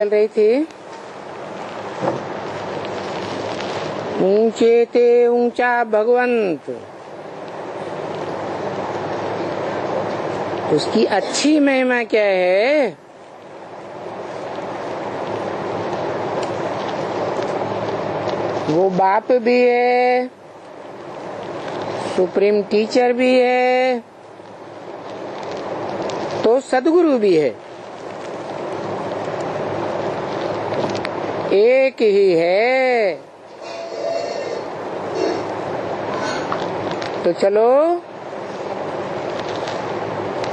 चल रही थी। ऊंचे ते ऊंचा भगवंत, उसकी अच्छी महिमा क्या है? वो बाप भी है, सुप्रीम टीचर भी है, तो सदगुरु भी है। एक ही है। तो चलो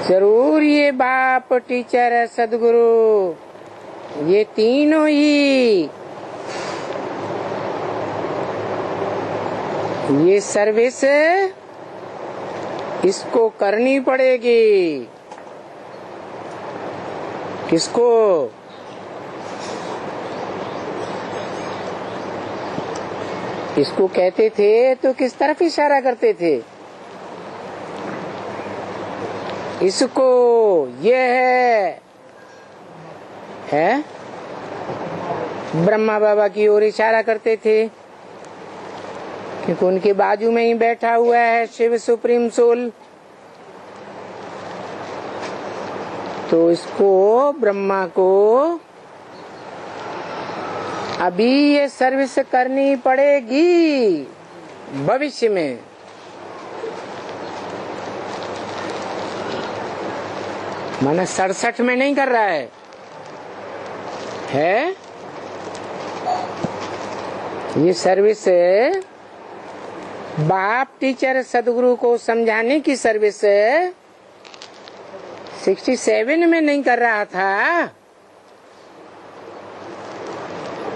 जरूर ये बाप, टीचर, सदगुरु, ये तीनों ही ये सर्विस इसको करनी पड़ेगी। किसको? इसको कहते थे तो किस तरफ इशारा करते थे? इसको ये है ब्रह्मा बाबा की ओर इशारा करते थे, क्योंकि उनके बाजू में ही बैठा हुआ है शिव सुप्रीम सोल। तो इसको, ब्रह्मा को अभी ये सर्विस करनी पड़ेगी भविष्य में। माना 67 में नहीं कर रहा है ये सर्विस। बाप, टीचर, सदगुरु को समझाने की सर्विस 67 में नहीं कर रहा था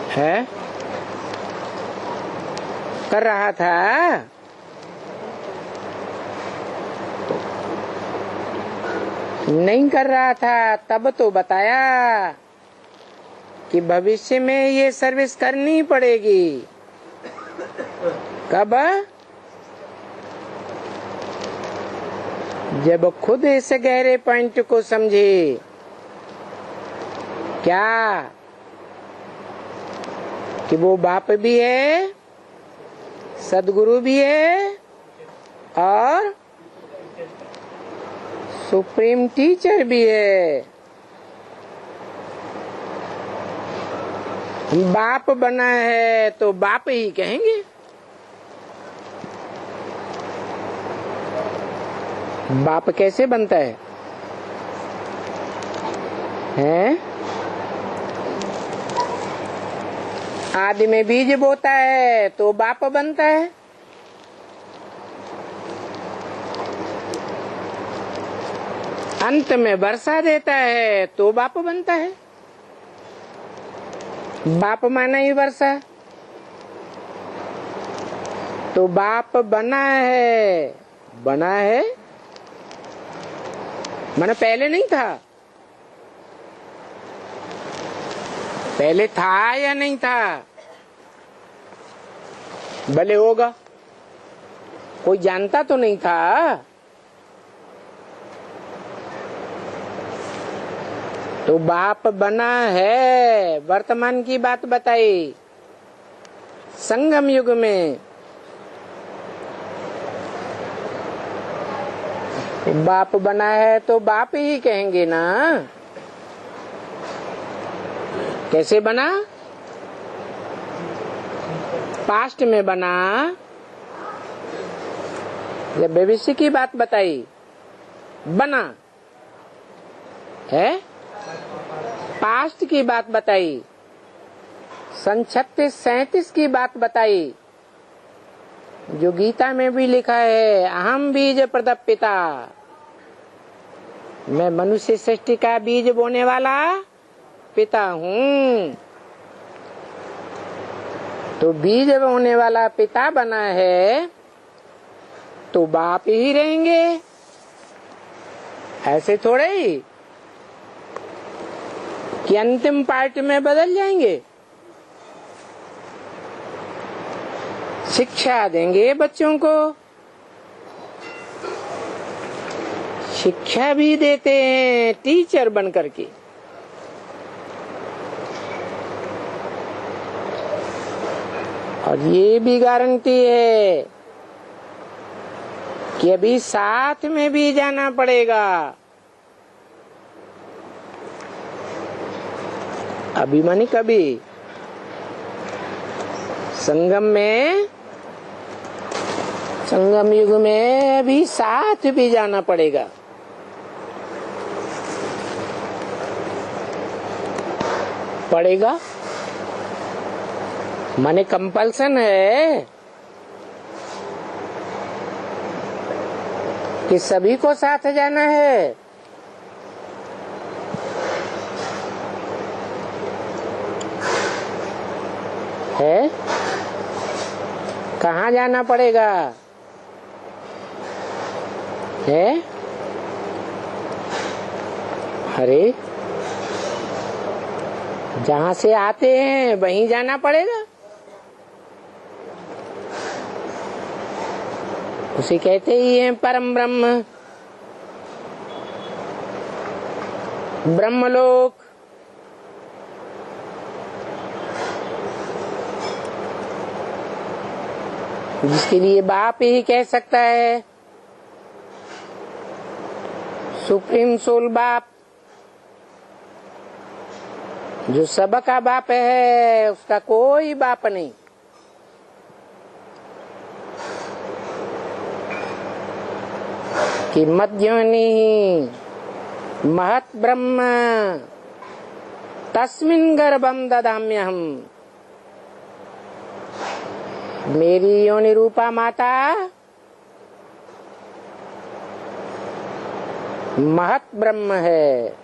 है, कर रहा था। नहीं कर रहा था तब तो बताया कि भविष्य में ये सर्विस करनी पड़ेगी। कब? जब खुद इस गहरे पॉइंट को समझे। क्या? कि वो बाप भी है, सदगुरु भी है और सुप्रीम टीचर भी है। बाप बना है तो बाप ही कहेंगे। बाप कैसे बनता है? हैं? आदि में बीज बोता है तो बाप बनता है। अंत में वर्षा देता है तो बाप बनता है। बाप माना ही वर्षा। तो बाप बना है माना पहले नहीं था। पहले था या नहीं था? भले होगा, कोई जानता तो नहीं था। तो बाप बना है। वर्तमान की बात बताई। संगम युग में बाप बना है तो बाप ही कहेंगे ना। कैसे बना? पास्ट में बना। जब भविष्य की बात बताई बना है। पास्ट की बात बताई, सन 36-37 की बात बताई, जो गीता में भी लिखा है, अहम बीज प्रदप पिता, मैं मनुष्य सृष्टि का बीज बोने वाला पिता हूँ। तो बीज बोने वाला पिता बना है तो बाप ही रहेंगे। ऐसे थोड़े ही कि अंतिम पार्ट में बदल जाएंगे। शिक्षा देंगे बच्चों को। शिक्षा भी देते हैं टीचर बन करके। और ये भी गारंटी है कि अभी साथ में भी जाना पड़ेगा। अभी मानी कभी संगम युग में भी साथ भी जाना पड़ेगा। पड़ेगा माने कंपल्सन है कि सभी को साथ जाना है। कहाँ जाना पड़ेगा है? अरे जहाँ से आते हैं वहीं जाना पड़ेगा। उसे कहते ही हैं परम ब्रह्म, ब्रह्मलोक। जिसके लिए बाप ही कह सकता है, सुप्रीम सोल बाप, जो सबका बाप है, उसका कोई बाप नहीं। कि मध्योनि महत् ब्रह्म तस्मिन् गर्भं ददाम्यहम्। मेरी योनि रूपा माता महत् ब्रह्म है,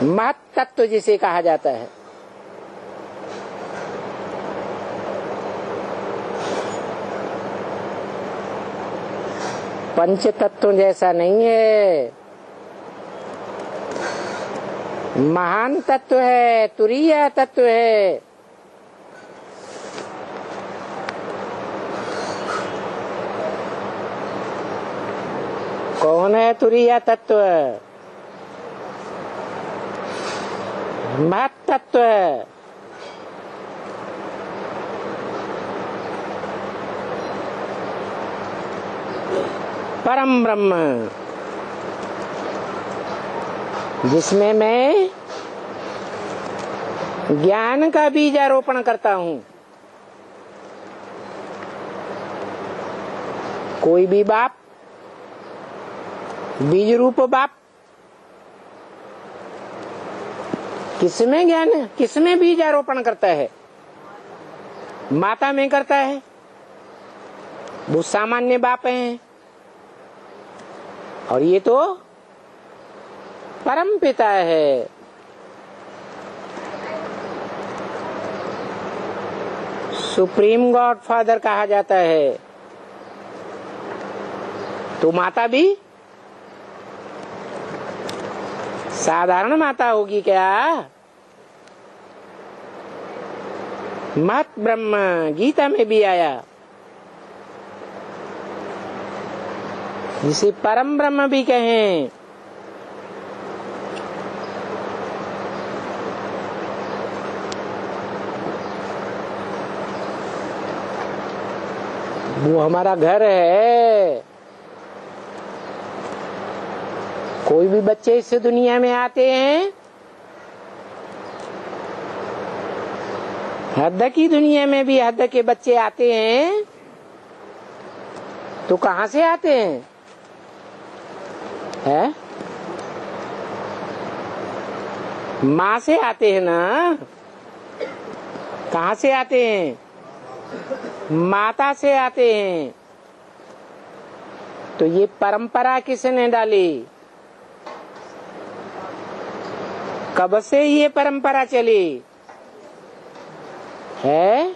महत् तत्व जिसे कहा जाता है। पंच तत्व जैसा नहीं है, महान तत्व है, तुरीय तत्व है। कौन है तुरीय तत्व? महत् तत्व। परम ब्रह्म, जिसमें मैं ज्ञान का बीज आरोपण करता हूँ। कोई भी बाप, बीज रूप बाप, किसमें ज्ञान, किसमें बीज आरोपण करता है? माता में करता है। वो सामान्य बाप हैं, और ये तो परम पिता है। सुप्रीम गॉड फादर कहा जाता है। तो माता भी साधारण माता होगी क्या? महत् ब्रह्म गीता में भी आया, जिसे परम ब्रह्म भी कहें। वो हमारा घर है। कोई भी बच्चे इस दुनिया में आते हैं, हद की दुनिया में भी हद के बच्चे आते हैं, तो कहाँ से आते हैं? है? माँ से आते हैं ना। कहाँ से आते हैं? माता से आते हैं। तो ये परंपरा किसने डाली? कब से ये परंपरा चली है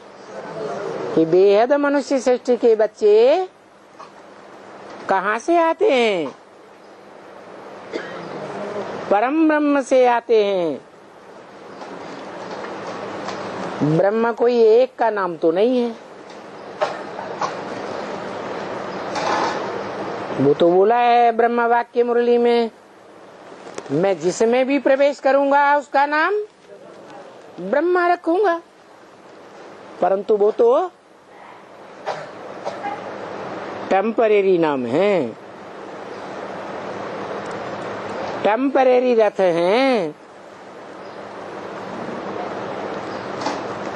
कि बेहद मनुष्य सृष्टि के बच्चे कहाँ से आते हैं? परम ब्रह्म से आते हैं। ब्रह्म कोई एक का नाम तो नहीं है। वो तो बोला है ब्रह्म वाक्य मुरली में, मैं जिसमें भी प्रवेश करूंगा उसका नाम ब्रह्मा रखूंगा। परंतु वो तो टेम्परेरी नाम है, टेम्परेरी रथ हैं।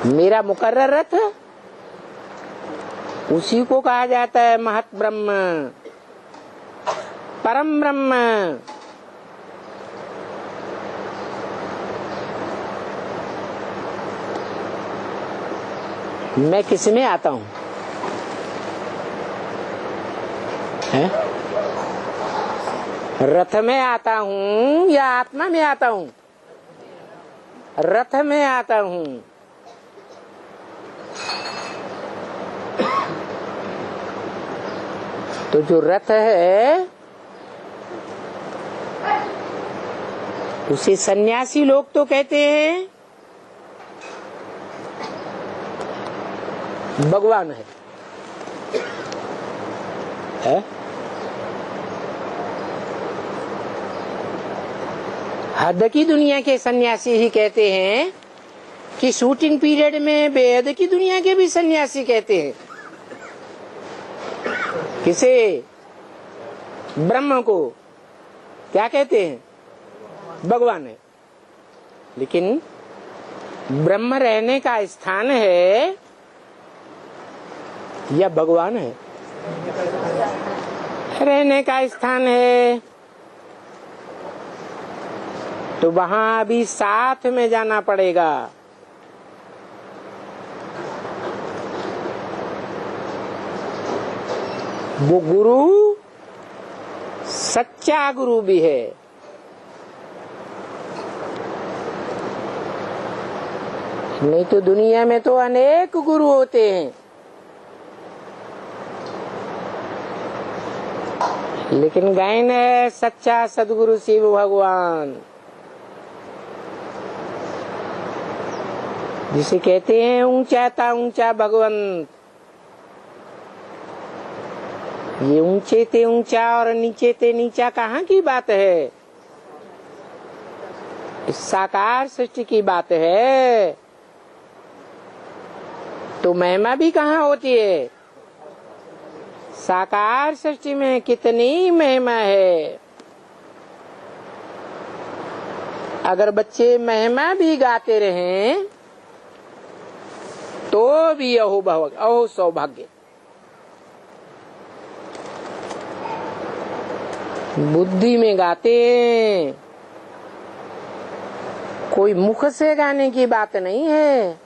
मेरा मुकर्रर रथ उसी को कहा जाता है महत ब्रह्म, परम ब्रह्म। मैं किस में आता हूं? है? रथ में आता हूं या आत्मा में आता हूं? रथ में आता हूं। तो जो रथ है उसे सन्यासी लोग तो कहते हैं भगवान है? हद की दुनिया के सन्यासी ही कहते हैं कि शूटिंग पीरियड में बेहद की दुनिया के भी सन्यासी कहते हैं किसे? ब्रह्म को क्या कहते हैं? भगवान है। लेकिन ब्रह्म रहने का स्थान है या भगवान है? रहने का स्थान है। तो वहां भी साथ में जाना पड़ेगा। वो गुरु सच्चा गुरु भी है। नहीं तो दुनिया में तो अनेक गुरु होते हैं, लेकिन गायन है सच्चा सदगुरु शिव भगवान, जिसे कहते हैं ऊंचा था ऊंचा भगवंत। ये ऊंचे थे ऊंचा और नीचे थे नीचा कहाँ की बात है? इस साकार सृष्टि की बात है। तो महिमा भी कहाँ होती है? साकार सृष्टि में कितनी महिमा है। अगर बच्चे महिमा भी गाते रहें तो भी अहो सौभाग्य। बुद्धि में गाते हैं, कोई मुख से गाने की बात नहीं है।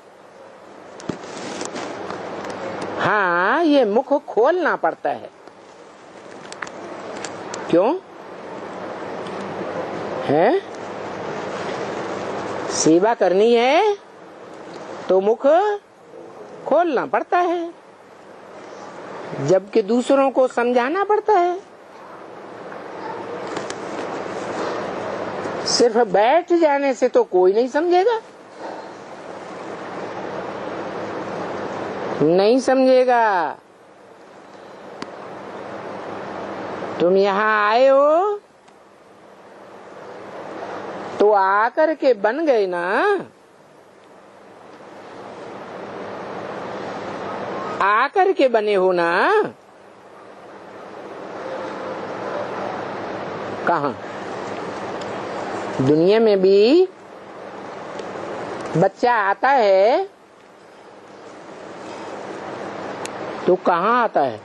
हाँ, ये मुख खोलना पड़ता है। क्यों है? सेवा करनी है तो मुख खोलना पड़ता है, जबकि दूसरों को समझाना पड़ता है। सिर्फ बैठ जाने से तो कोई नहीं समझेगा, नहीं समझेगा। तुम यहाँ आए हो तो आकर के बन गए ना। आकर के बने हो ना। कहाँ? दुनिया में भी बच्चा आता है तो कहाँ आता है?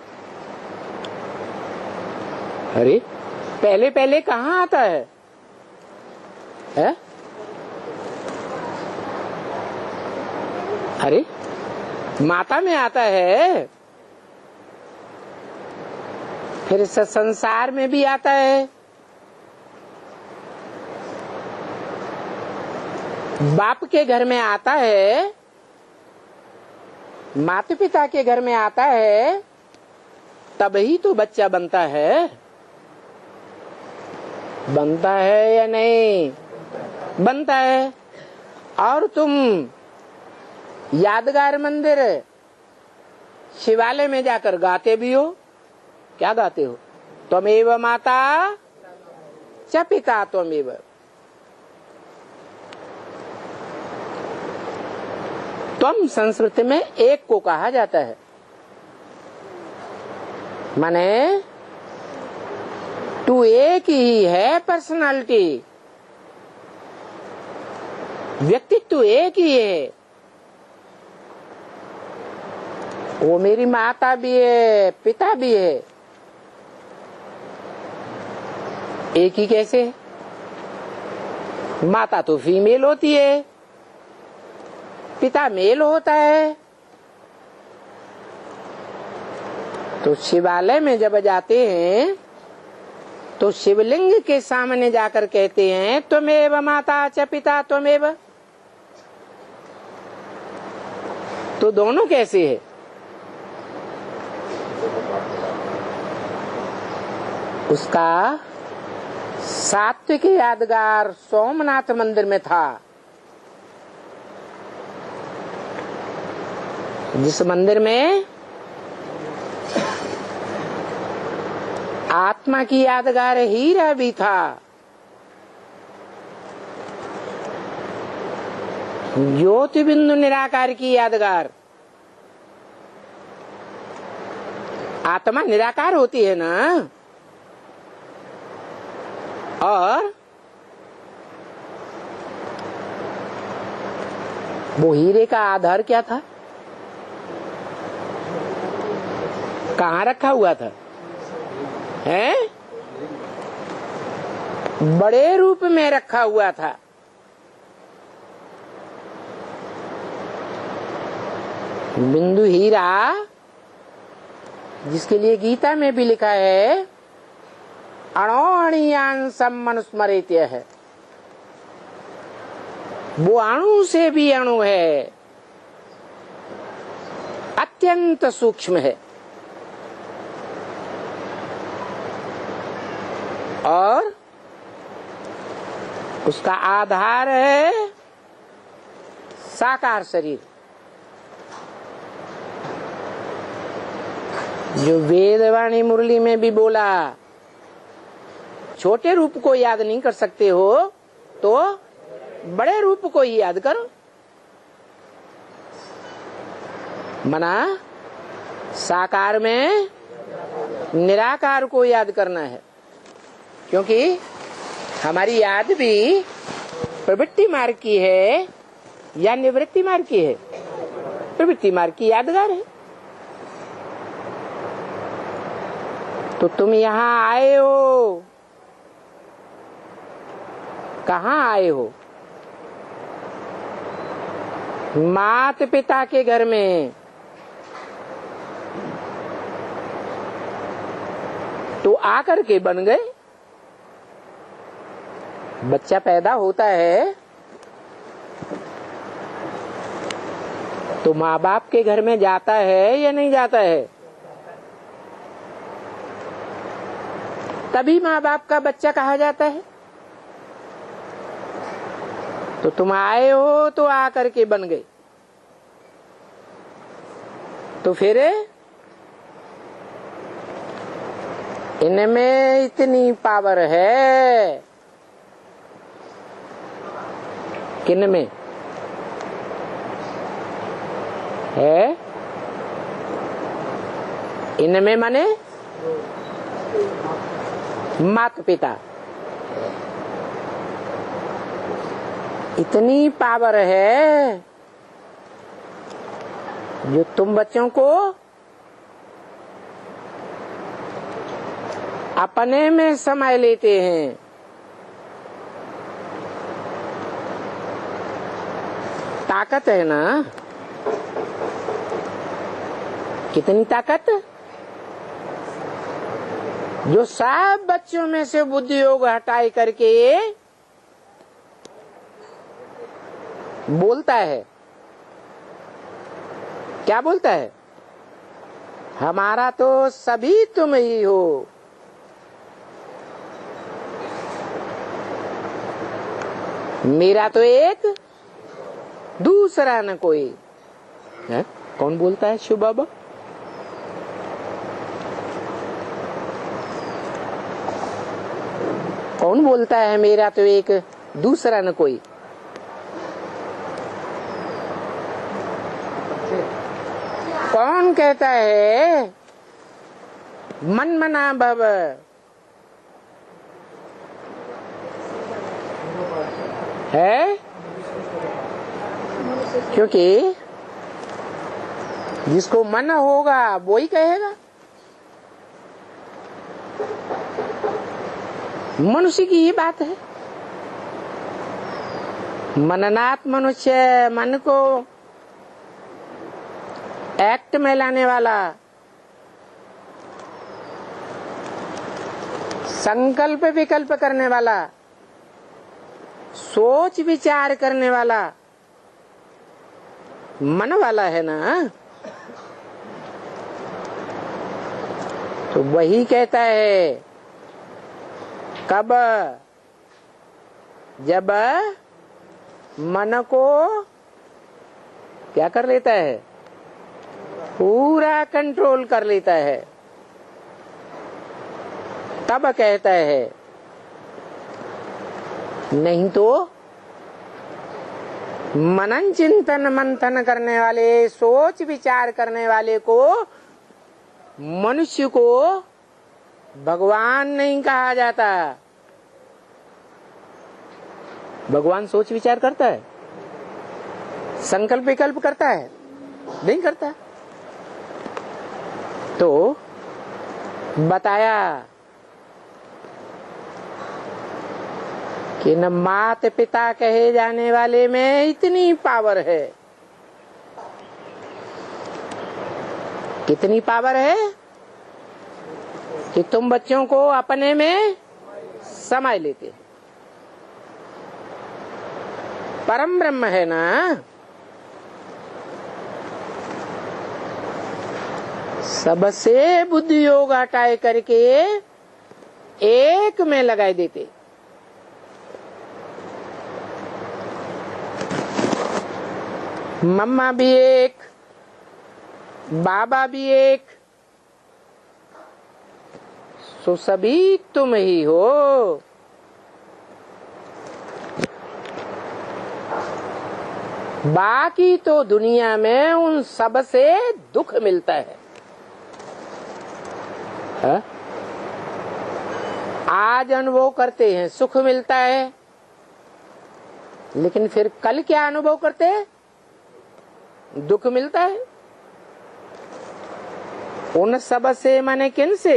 अरे पहले पहले कहाँ आता है? अरे माता में आता है, फिर इस संसार में भी आता है। बाप के घर में आता है, माता पिता के घर में आता है, तब ही तो बच्चा बनता है। बनता है या नहीं? बनता है। और तुम यादगार मंदिर शिवालय में जाकर गाते भी हो। क्या गाते हो? त्वमेव माता च पिता त्वमेव। त्वम संस्कृत में एक को कहा जाता है, माने तू एक ही है, पर्सनालिटी, व्यक्तित्व एक ही है। वो मेरी माता भी है, पिता भी है। एक ही कैसे? माता तो फीमेल होती है, पिता मेल होता है। तो शिवालय में जब जाते हैं तो शिवलिंग के सामने जाकर कहते हैं त्वमेव माता च पिता त्वमेव। तो दोनों कैसे है? उसका सात्विक यादगार सोमनाथ मंदिर में था, जिस मंदिर में आत्मा की यादगार हीरा भी था। ज्योति बिंदु निराकार की यादगार। आत्मा निराकार होती है ना, और वो हीरे का आधार क्या था? कहाँ रखा हुआ था? हैं? बड़े रूप में रखा हुआ था। बिंदु हीरा, जिसके लिए गीता में भी लिखा है अणोअणीयांसम मनुस्मरेत्य है। वो अणु से भी अणु है, अत्यंत सूक्ष्म है। और उसका आधार है साकार शरीर, जो वेदवाणी मुरली में भी बोला। छोटे रूप को याद नहीं कर सकते हो तो बड़े रूप को ही याद करो। मना साकार में निराकार को याद करना है, क्योंकि हमारी याद भी प्रवृत्ति मार्ग की है या निवृत्ति मार्ग की है? प्रवृत्ति मार्ग की यादगार है। तो तुम यहाँ आए हो, कहाँ आए हो? मात पिता के घर में। तो आकर के बन गए। बच्चा पैदा होता है तो माँ बाप के घर में जाता है या नहीं जाता है? तभी माँ बाप का बच्चा कहा जाता है। तो तुम आए हो तो आकर के बन गए। तो फिर इनमें इतनी पावर है, किन में है? इनमें माने माता पिता। इतनी पावर है जो तुम बच्चों को अपने में समाये लेते हैं। ताकत है ना? कितनी ताकत, जो सब बच्चों में से बुद्धि योग हटाई करके बोलता है। क्या बोलता है? हमारा तो सभी तुम ही हो। मेरा तो एक, दूसरा न कोई है। कौन बोलता है? शिव बाबा। कौन बोलता है मेरा तो एक, दूसरा न कोई? कौन कहता है मन मना भव? है क्योंकि जिसको मन होगा वो ही कहेगा। मनुष्य की ही बात है। मननात् मनुष्य, मन को एक्ट में लाने वाला, संकल्प विकल्प करने वाला, सोच विचार करने वाला मन वाला है ना। तो वही कहता है कब? जब मन को क्या कर लेता है? पूरा कंट्रोल कर लेता है, तब कहता है। नहीं तो मनन चिंतन मंथन करने वाले, सोच विचार करने वाले को, मनुष्य को भगवान नहीं कहा जाता। भगवान सोच विचार करता है, संकल्प विकल्प करता है? नहीं करता। तो बताया कि न माता पिता कहे जाने वाले में इतनी पावर है। कितनी पावर है कि तुम बच्चों को अपने में समाये लेते। परम ब्रह्म है ना। सबसे बुद्धि योग हटाए करके एक में लगाए देते। मम्मा भी एक, बाबा भी एक, सो सभी तुम ही हो। बाकी तो दुनिया में उन सब से दुख मिलता है। आज अनुभव करते हैं, सुख मिलता है, लेकिन फिर कल क्या अनुभव करते हैं? दुख मिलता है। उन सब से माने किन से?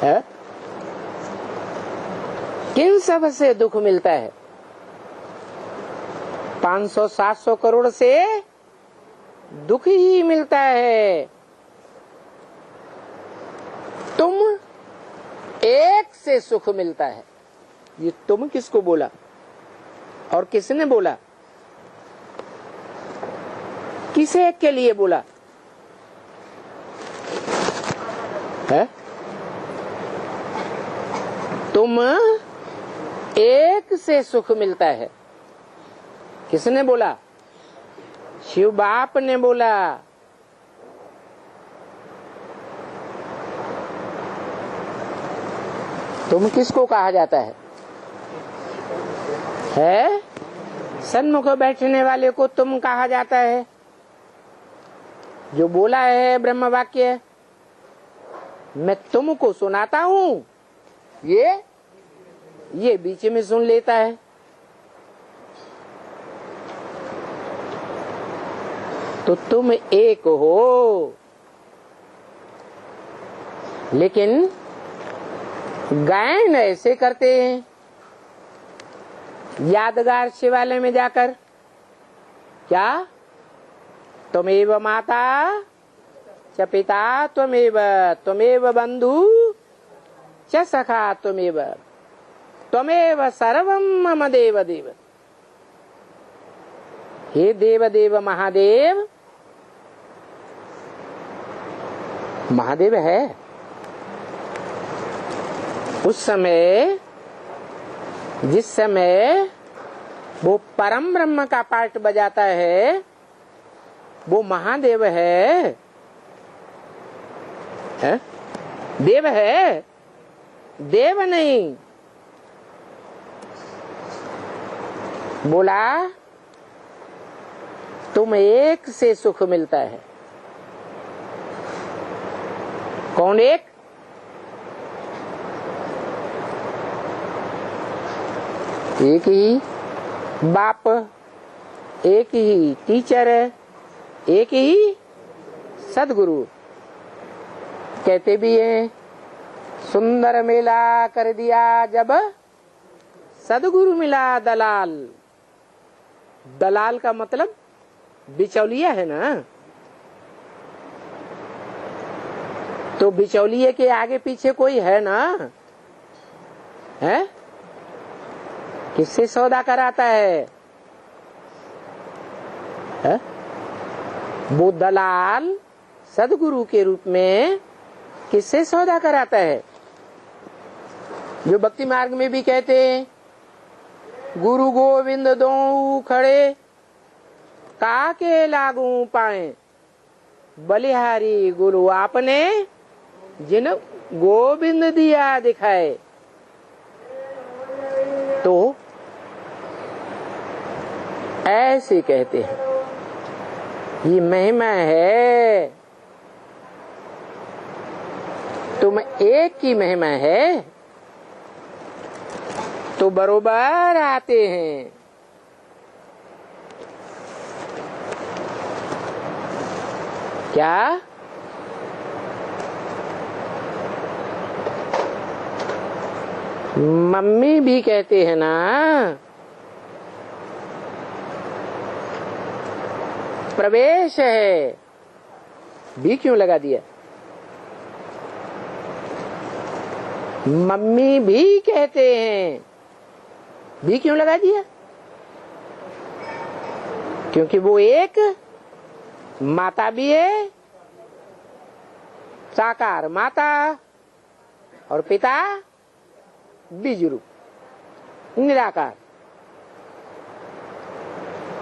है? किन सब से दुख मिलता है? 500-700 करोड़ से दुख ही मिलता है। तुम एक से सुख मिलता है। ये तुम किसको बोला और किसने बोला? किस एक के लिए बोला है? तुम एक से सुख मिलता है। किसने बोला? शिव बाप ने बोला। तुम किसको कहा जाता है? सन्मुख बैठने वाले को तुम कहा जाता है। जो बोला है ब्रह्म वाक्य, मैं तुमको सुनाता हूँ, ये बीच में सुन लेता है। तो तुम एक हो, लेकिन गायन ऐसे करते हैं यादगार शिवालय में जाकर। क्या? त्वमेव माता च पिता त्वमेव, त्वमेव बंधु च सखा त्वमेव, त्वमेव सर्वं मम देव देव। हे देव देव महादेव। महादेव है। उस समय, जिस समय वो परम ब्रह्म का पार्ट बजाता है, वो महादेव है? देव है, देव नहीं। बोला तुम एक से सुख मिलता है। कौन एक? एक ही बाप, एक ही टीचर, एक ही सदगुरु। कहते भी हैं सुंदर मेला कर दिया जब सदगुरु मिला दलाल। दलाल का मतलब बिचौलिया है ना। तो बिचौलिए के आगे पीछे कोई है ना, है? किससे सौदा कराता है? वो दलाल सदगुरु के रूप में किससे सौदा कराता है? जो भक्ति मार्ग में भी कहते हैं गुरु गोविंद दो खड़े काके लागू पाए, बलिहारी गुरु आपने जिन गोविंद दिया दिखाए। तो ऐसे कहते हैं ये महिमा है, तुम एक की महिमा है तो बरोबर आते हैं। क्या? मम्मी भी कहते हैं ना, प्रवेश है, भी क्यों लगा दिया? मम्मी भी कहते हैं, भी क्यों लगा दिया? क्योंकि वो एक माता भी है, साकार माता, और पिता बीज रूप निराकार।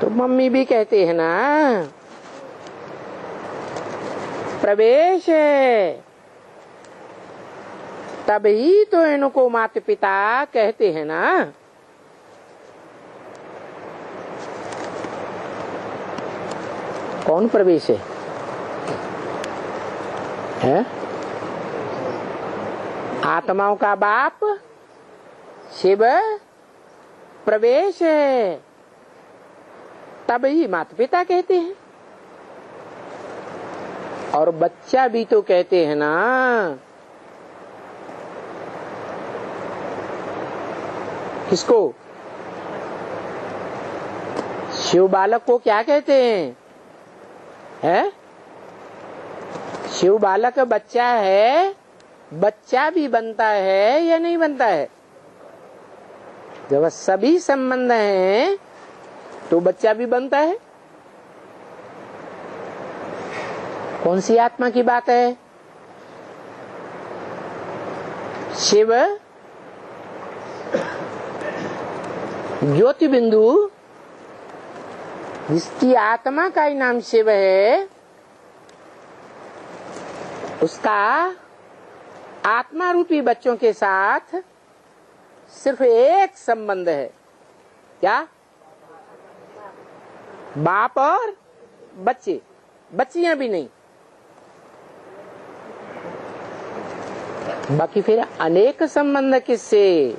तो मम्मी भी कहते हैं ना प्रवेश है, तभी तो इनको माता पिता कहते हैं ना। कौन प्रवेश है? आत्माओं का बाप शिव प्रवेश है, तभी माता पिता कहते हैं। और बच्चा भी तो कहते हैं ना। किसको? शिव बालक को क्या कहते हैं? है? शिव बालक बच्चा है, बच्चा भी बनता है या नहीं बनता है? जब सभी संबंध हैं तो बच्चा भी बनता है। कौन सी आत्मा की बात है? शिव ज्योति बिंदु, जिसकी आत्मा का ही नाम शिव है, उसका आत्मा रूपी बच्चों के साथ सिर्फ एक संबंध है। क्या? बाप और बच्चे, बच्चियां भी नहीं। बाकी फिर अनेक संबंध किससे?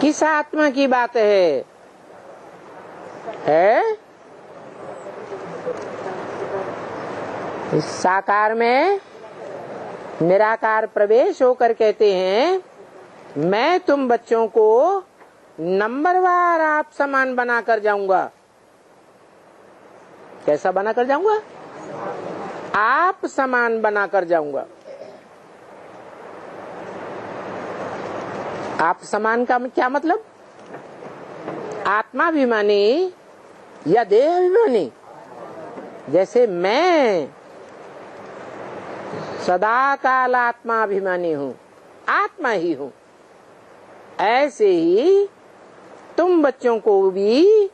किस आत्मा की बात है? इस साकार में निराकार प्रवेश होकर कहते हैं मैं तुम बच्चों को नंबरवार आप समान बनाकर जाऊंगा। कैसा बनाकर जाऊंगा? आप समान बनाकर जाऊंगा। आप समान का क्या मतलब? आत्माभिमानी या देहाभिमानी? जैसे मैं सदा काल आत्माभिमानी हूँ, आत्मा ही हूँ, ऐसे ही तुम बच्चों को भी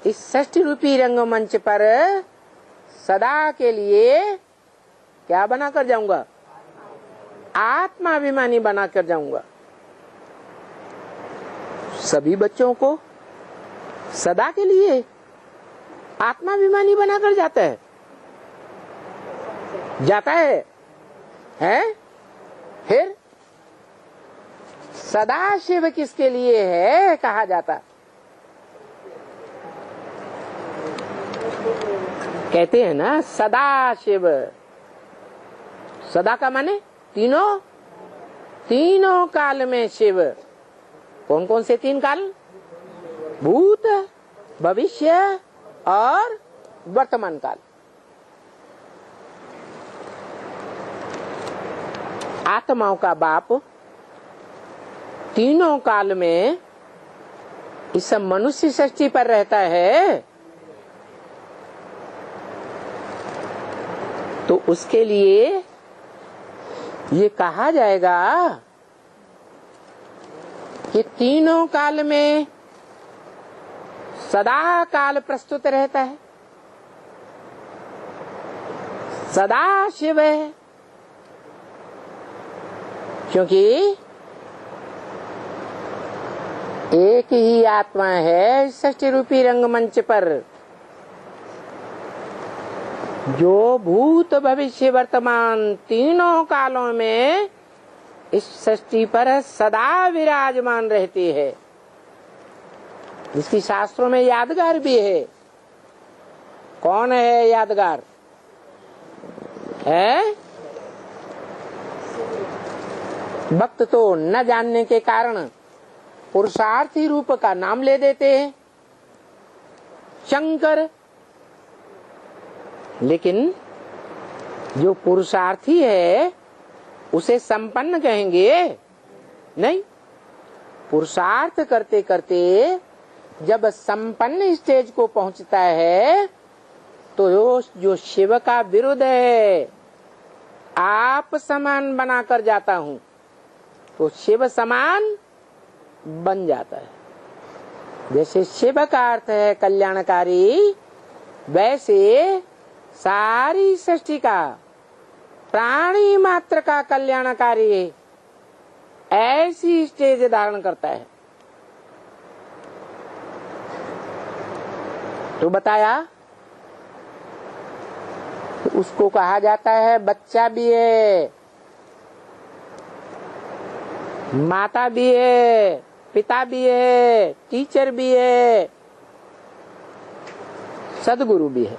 इस षष्ठी रूपी रंगमंच पर सदा के लिए क्या बनाकर जाऊंगा? आत्माभिमानी बनाकर जाऊंगा। सभी बच्चों को सदा के लिए आत्माभिमानी बनाकर जाता है, हैं? फिर सदाशिव किसके लिए है कहा जाता? कहते हैं ना सदाशिव। सदा का माने तीनों काल में शिव। कौन कौन से 3 काल? भूत, भविष्य और वर्तमान काल। आत्माओं का बाप तीनों काल में इस मनुष्य सृष्टि पर रहता है, तो उसके लिए ये कहा जाएगा कि तीनों काल में सदा काल प्रस्तुत रहता है, सदा शिव है। क्योंकि एक ही आत्मा है सृष्टि रूपी रंगमंच पर, जो भूत भविष्य वर्तमान तीनों कालों में इस सृष्टि पर सदा विराजमान रहती है। जिसकी शास्त्रों में यादगार भी है। कौन है यादगार? है भक्त तो न जानने के कारण पुरुषार्थी रूप का नाम ले देते हैं शंकर, लेकिन जो पुरुषार्थी है उसे संपन्न कहेंगे नहीं। पुरुषार्थ करते करते जब संपन्न स्टेज को पहुंचता है तो जो शिव का विरुद्ध है, आप समान बनाकर जाता हूं, तो शिव समान बन जाता है। जैसे शिव का अर्थ है कल्याणकारी, वैसे सारी सृष्टि का प्राणी मात्र का कल्याणकारी है, ऐसी स्टेज धारण करता है। तो बताया, तो उसको कहा जाता है बच्चा भी है, माता भी है, पिता भी है, टीचर भी है, सदगुरु भी है।